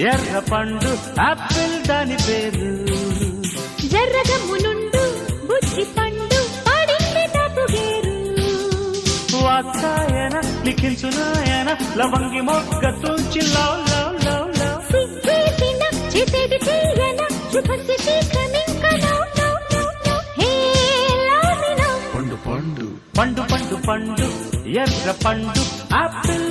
ఎర్ర పండు ఆపిల్ దాని పేరు. జర్రగమ్మునుండు బుద్ధి పండు పడింది తప్పుగేరు. వాత్సాయన లిఖించునాయన లవంగి మొగ్గ తుంచి లవ్ లవ్ లవ్ లవ్. సిగ్గేసిన చేసేది తీయన శుభస్థితి కమింక నో నో నో నో. హే లామినో పండు పండు పండు పండు పండు ఎర్ర పండు ఆపిల్